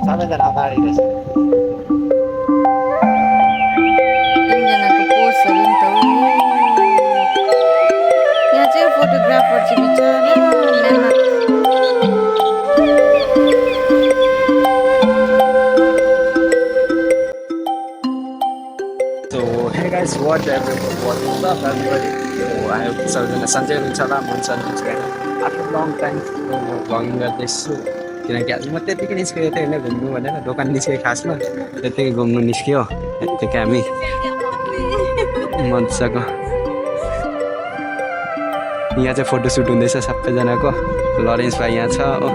सबैजना अगाडि रहेछ। तिनजनाको पोस्टहरू नि त हो। यहाँ चाहिँ फोटोग्राफर चाहिँ बिचरा ma'am. So hey guys, what's up everybody? So I hope सबैजना सन्चै हुनुहुन्छ होला। म सन्चै छु होइन। आफ्टर लङ टाइम भ्लगिङ गर्दैछु किनकि आज म त्यतिकै निस्केको थिएँ होइन घुम्नु भनेर। दोकान निस्केको खासमा त्यतिकै घुम्नु निस्क्यो। त्यतिकै हामी मजाको यहाँ चाहिँ फोटोसुट हुँदैछ सबैजनाको। लरेन्स भाइ यहाँ छ हो।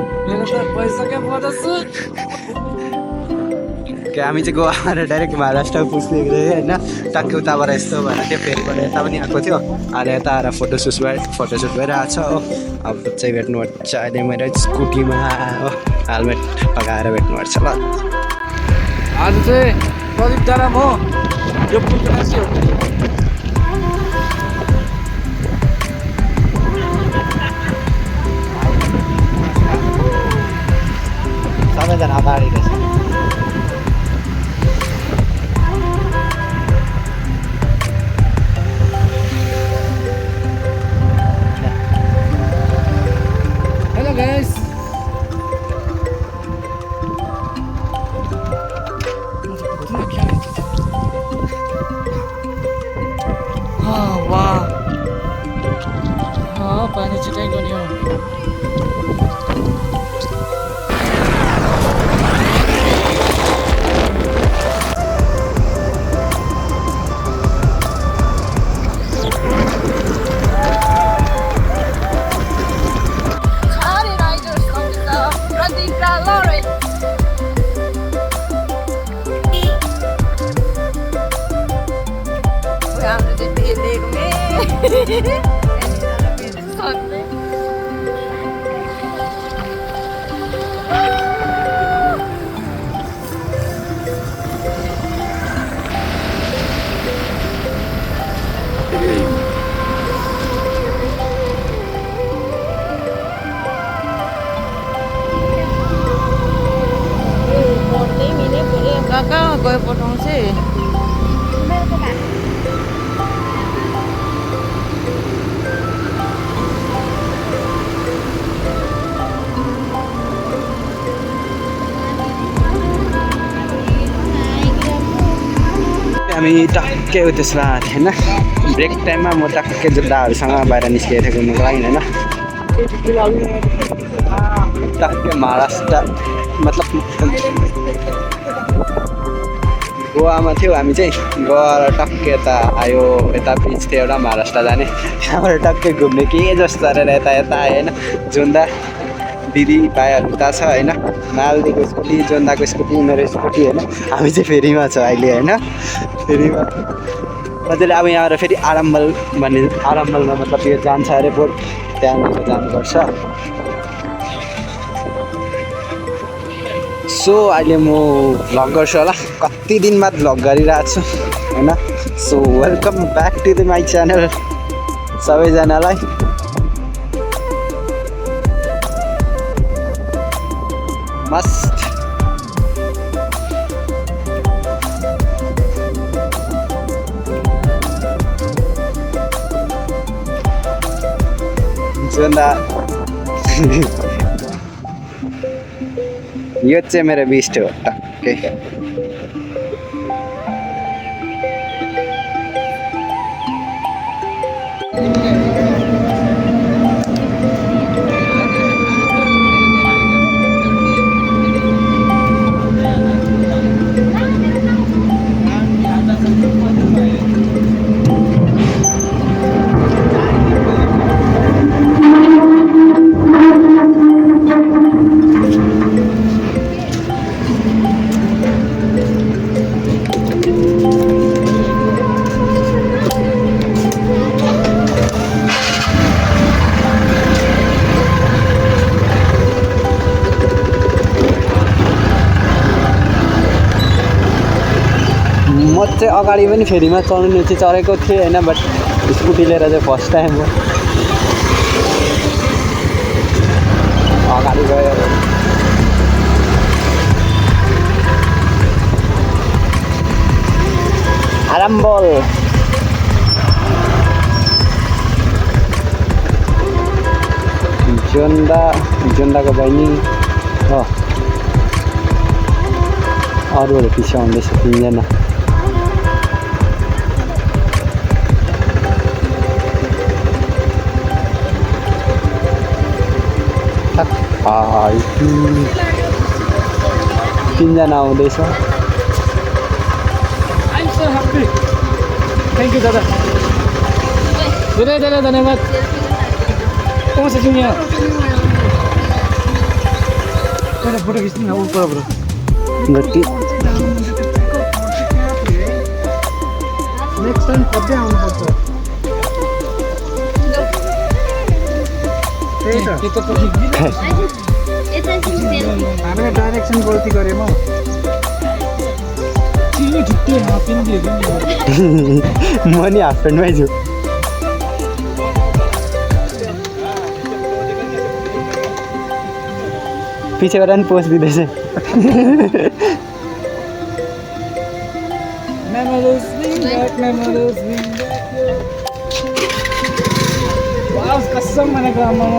हामी चाहिँ गोवाबाट डाइरेक्ट महाराष्ट्र पुग्ने गयो होइन। टक्कै उताबाट यस्तो भएर थियो, फेरिबाट यता पनि आएको थियो। अहिले यता आएर फोटोसुट भइरहेको छ हो। अब चाहिँ भेट्नुपर्छ अहिले मेरो स्कुटीमा हो। हेलमेट लगाएर भेट्नुपर्छ ल। आज चाहिँ प्रदीप दारा म यो पुलको सबैजना अगाडि रहेछ। हेलो गाइस पानी छिटाइको नि हो। कहाँ गयो पठाउँछ। हामी टक्कै त्यसमा होइन ब्रेक टाइममा म टक्कै जुत्ताहरूसँग बाहिर निस्केको थिएँ घुम्नुको लागि होइन। टक्कै महाराष्ट्र मतलब गोवामा थियो हामी चाहिँ। गोवा टक्कै यता आयो, यता बिच थियो एउटा महाराष्ट्र जाने। त्यहाँबाट टक्कै घुम्ने के जस्तो गरेर यता यता आयो होइन। जोन्दा दिदी भाइहरू उता छ होइन। मालदीको स्कुटी, जोन्दाको स्कुटी, मेरो स्कुटी होइन। हामी चाहिँ फेरीमा छ अहिले होइन। फेरीमा मजाले अब यहाँबाट फेरि आरम्भल भन्ने, आरम्भलमा मतलब यो जान्छ अरे बोट, त्यहाँनिर जानुपर्छ। सो अहिले म भ्लग गर्छु होला। कति दिन बाद भ्लग गरिरहेको छु होइन। So welcome back to the my channel सबैजनालाई। मस्त जोन्दा यो चाहिँ मेरो बिस्ट हो टक्कै। म चाहिँ अगाडि पनि फेरीमा चढ्नु चाहिँ चढेको थिएँ होइन। बट स्कुटी लिएर चाहिँ फर्स्ट टाइम हो। अगाडि गयो क्यारम्बल जोन्दाको बहिनी हो अरूहरू पछि आउँदैछ 3 जना तीनजना आउँदैछ I'm so happy. Thank you, दादा. धेरै धेरै धन्यवाद. कहाँ छ तिमी यहाँ? एउटा फोटो खिच्नु न उपरबाट. गति नेक्स्ट टाइम कतै आउनुपर्छ. त्यही त. के त पछि हामीले डाइरेक्सन गल्ती गरेँ म. तिमी ठुक्कै हाफिन दिएको नि. म नि हाफ प्यान्टमै छु पछिबाट नि पोस्ट दिँदैछ Memories bring back, memories bring back. Wow कसम भनेको आमा म.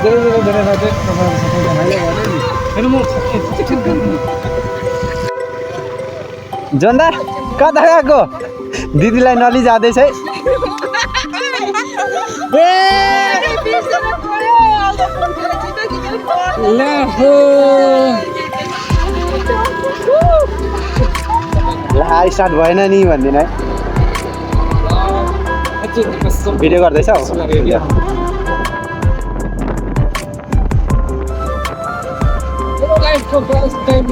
धेरै धेरै धन्यवाद है तपाईँहरू सबैजनाले भने नि. हेर्नु म चिकन खानु. जोन्दा कता गएको दिदीलाई नली जाँदैछ है ला स्टार्ट भएन नि भन्दिनँ है भिडियो गर्दैछ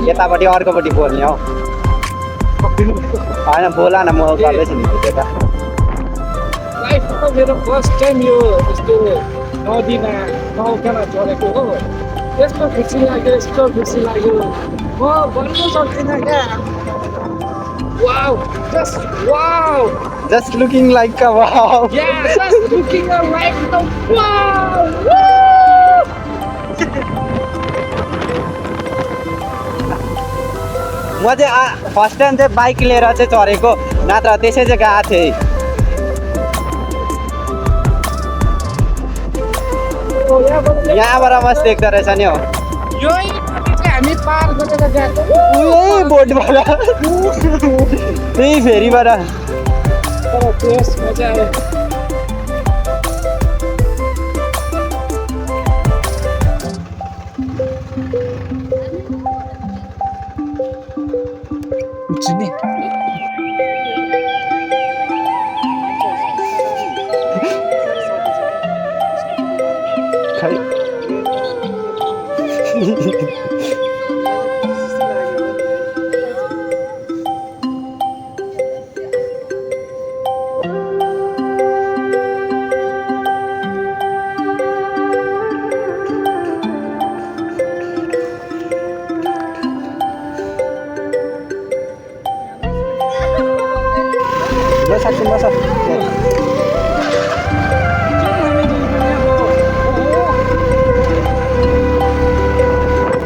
यतापट्टि अर्कोपट्टि बोल्ने हौ होइन बोला न म गर्दैछु नि भिडियो त लाइफमा मेरो फर्स्ट टाइम यो यस्तो नदीमा नौकामा चढेको हो. यस्तो खुसी लाग्यो म भन्नु सक्दिनँ क्या. Wow just looking like a wow Yeah, just looking like the wow! म चाहिँ फर्स्ट टाइम चाहिँ बाइक लिएर चाहिँ चढेको नत्र त्यसै चाहिँ गएको थिएँ यहाँबाट मस्त देख्दो रहेछ नि हौ यो हामी पार गरेर गएको. उही बोटबाट त्यही फेरीबाट तर त्यस मजा आयो. चिनी खै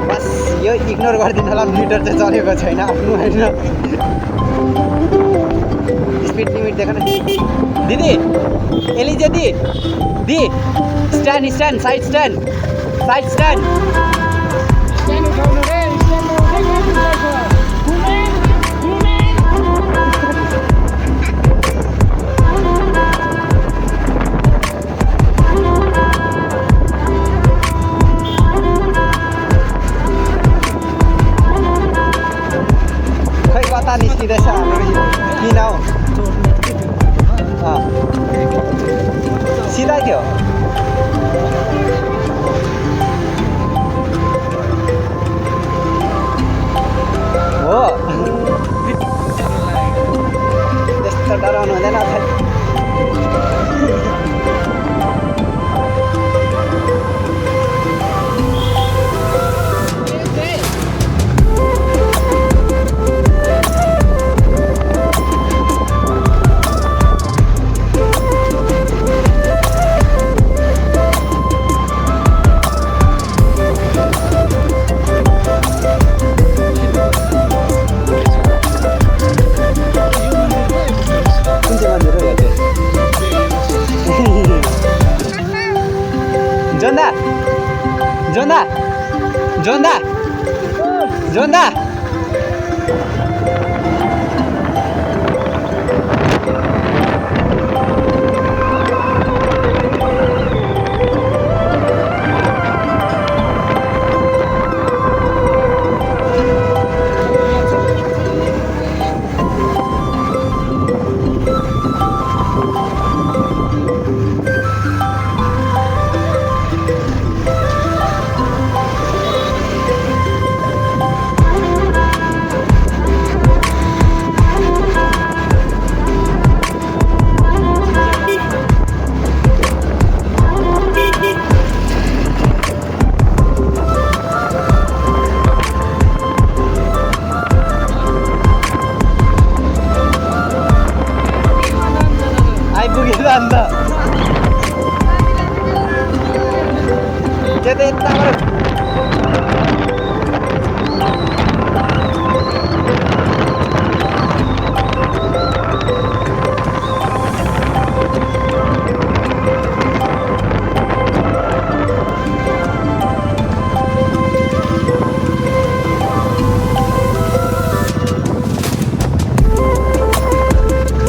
बस यो इग्नोर गरिदिनु होला मिटर चाहिँ चलेको छैन आफ्नो होइन स्पिड लिमिट देख न दिदी एलिजे दी स्ट्यान्ड साइड स्ट्यान्ड निस्किँदैछ किन हौ सिधा थियो जोन्दा जोन्दा जोन्दा आइपुग्यो अन्त त्यो त यताबाट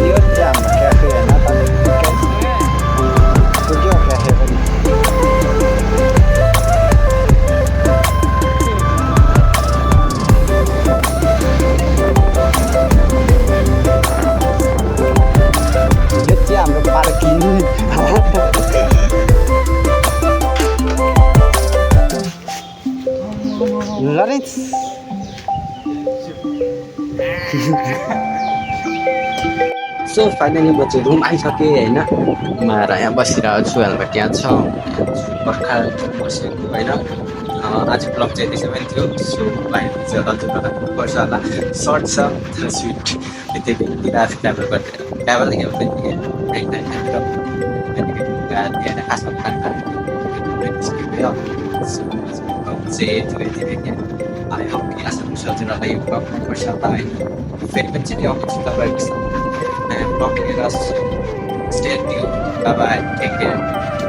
यो चाहिँ हाम्रो क्याफे होइन पुग्यो क्याफे पनि यो चाहिँ हाम्रो पार्किङ लरेन्स सो फाइनली म चाहिँ रुम आइसकेँ होइन म यहाँ बसिरहेको छु हेलमेट यहाँ छ पर्खाल बसेको होइन आज ब्लग चाहिँ त्यसै पनि थियो सो बाहिर चाहिँ हजुर पर्छ होला सर्ट छ स्विट त्यति दिइरहेको ट्राभल गर्दै ट्राभल खासमा खाना आयो आशा गर्छु हजुरहरूलाई यो ब्लग मनपर्छ होला होइन फेरि पनि चाहिँ आउँछु तपाईँहरूको ब्लग हेरेर stay tune bye take care